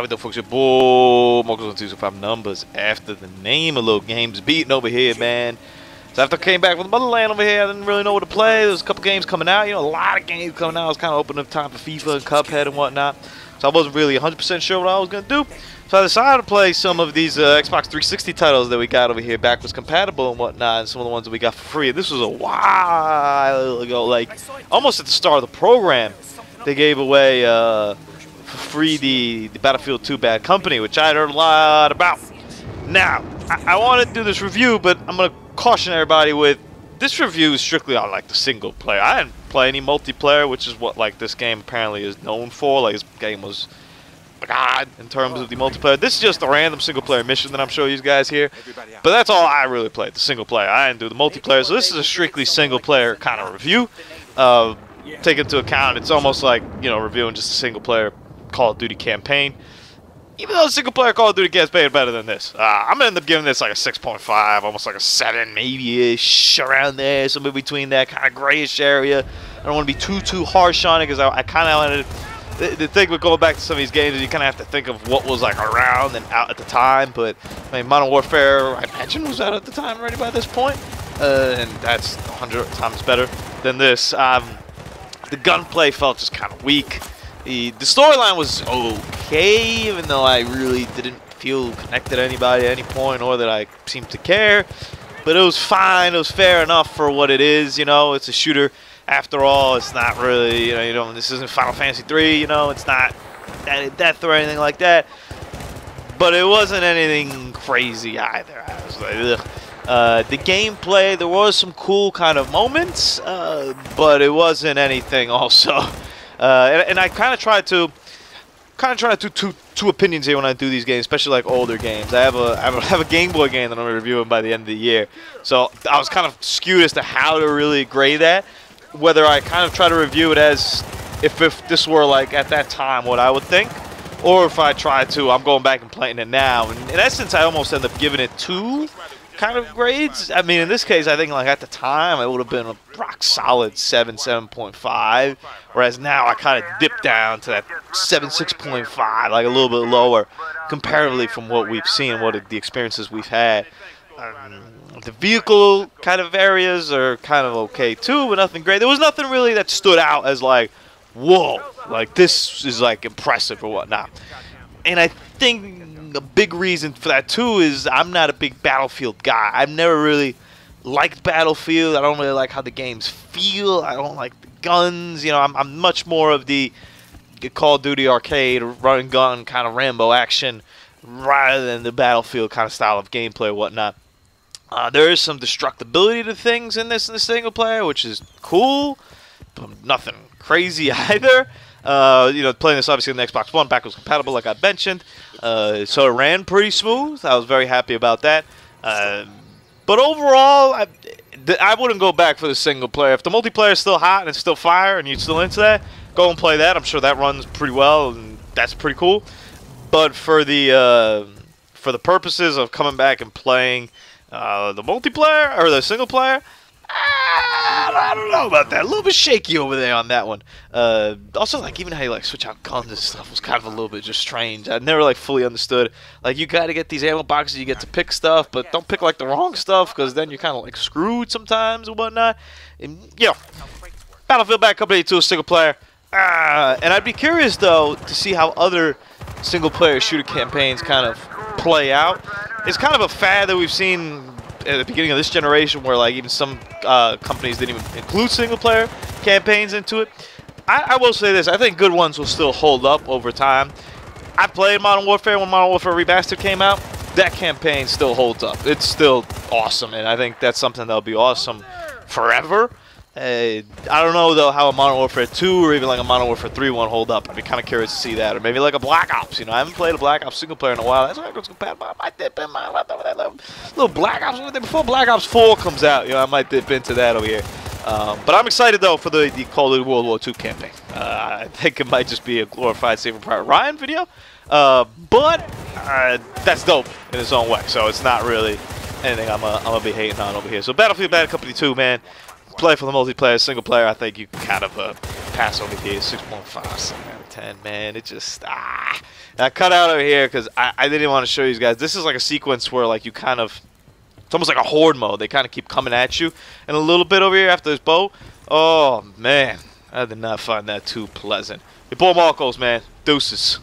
how we do, folks? Your boy Marcos on 225 numbers after the name. A little games beating over here, man. So after I came back from the motherland over here, I didn't really know what to play. There was a couple games coming out, you know, a lot of games coming out. I was kind of opening up time for FIFA and Cuphead and whatnot. So I wasn't really 100% sure what I was going to do. So I decided to play some of these Xbox 360 titles that we got over here, backwards compatible and whatnot, and some of the ones that we got for free. This was a while ago, like almost at the start of the program. They gave away for free the Battlefield 2 Bad Company, which I'd heard a lot about. Now, I want to do this review, but I'm going to caution everybody with this review is strictly on like the single player. I didn't play any multiplayer, which is what like this game apparently is known for. Like this game was God in terms of the multiplayer. This is just a random single player mission that I'm showing you guys here. But that's all I really played, the single player. I didn't do the multiplayer, so this is a strictly single player kind of review. Take into account it's almost like, you know, reviewing just a single player Call of Duty campaign. Even though the single player Call of Duty gets paid better than this. I'm going to end up giving this like a 6.5, almost like a 7 maybe-ish, around there, somewhere between that kind of grayish area. I don't want to be too harsh on it because I kind of wanted the thing with going back to some of these games is you kind of have to think of what was like around and out at the time. But I mean, Modern Warfare, I imagine, was out at the time already by this point. And that's 100 times better than this. The gunplay felt just kind of weak. The storyline was okay, even though I really didn't feel connected to anybody at any point, or that I seemed to care. But it was fine. It was fair enough for what it is. You know, it's a shooter. After all, it's not really, you know, this isn't Final Fantasy 3. You know, it's not death or anything like that. But it wasn't anything crazy either. I was like, ugh. The gameplay, there was some cool kind of moments, but it wasn't anything also. And I kind of try to do two opinions here when I do these games, especially like older games. I have a Game Boy game that I'm reviewing by the end of the year, so I was kind of skewed as to how to really grade that. Whether I kind of try to review it as if this were like at that time what I would think, or if I try to, I'm going back and playing it now. And in essence, I almost end up giving it 2 kind of grades. I mean, in this case, I think like at the time it would have been a rock solid 7, 7.5, whereas now I kind of dip down to that 7, 6.5, like a little bit lower comparatively from what we've seen, what the experiences we've had. The vehicle kind of areas are kind of okay too, but nothing great. There was nothing really that stood out as like, whoa, like this is like impressive or whatnot. And I think a big reason for that too is I'm not a big Battlefield guy. I've never really liked Battlefield. I don't really like how the games feel. I don't like the guns. You know, I'm much more of the Call of Duty arcade, run and gun kind of Rambo action rather than the Battlefield kind of style of gameplay or whatnot. There is some destructibility to things in the single player, which is cool, but nothing crazy either. You know, playing this obviously on the Xbox One, backwards compatible, like I mentioned. So it ran pretty smooth. I was very happy about that. But overall, I wouldn't go back for the single player. If the multiplayer is still hot and it's still fire and you're still into that, go and play that. I'm sure that runs pretty well and that's pretty cool. But for the purposes of coming back and playing the multiplayer or the single player, I don't know about that. A little bit shaky over there on that one. Also, like even how you like switch out guns and stuff was kind of a little bit just strange. I never like fully understood. Like you got to get these ammo boxes, you get to pick stuff, but don't pick like the wrong stuff because then you're kind of like screwed sometimes and whatnot. And you know, Battlefield Bad Company 2 single player. And I'd be curious though to see how other single player shooter campaigns kind of play out. It's kind of a fad that we've seen at the beginning of this generation where like even some companies didn't even include single player campaigns into it. I will say this, I think good ones will still hold up over time. I played Modern Warfare when Modern Warfare Remastered came out. That campaign still holds up. It's still awesome, and I think that's something that'll be awesome forever. I don't know though how a Modern Warfare 2 or even like a Modern Warfare 3 one hold up. I'd be kind of curious to see that, or maybe like a Black Ops. You know, I haven't played a Black Ops single player in a while. That's why I go compatible. I might dip in my little Black Ops before Black Ops 4 comes out. You know, I might dip into that over here. But I'm excited though for the Call of Duty World War II campaign. I think it might just be a glorified Saving Private Ryan video, but that's dope in its own way. So it's not really anything I'm gonna be hating on over here. So Battlefield Bad Company 2, man. Play for the multiplayer, single player. I think you can kind of pass over here. 6.57 out of 10, man. It just I cut out over here because I didn't want to show you guys. This is like a sequence where like you kind of, it's almost like a horde mode. They kind of keep coming at you, and a little bit over here after this bow. Oh man, I did not find that too pleasant. Your boy Marcos, man. Deuces.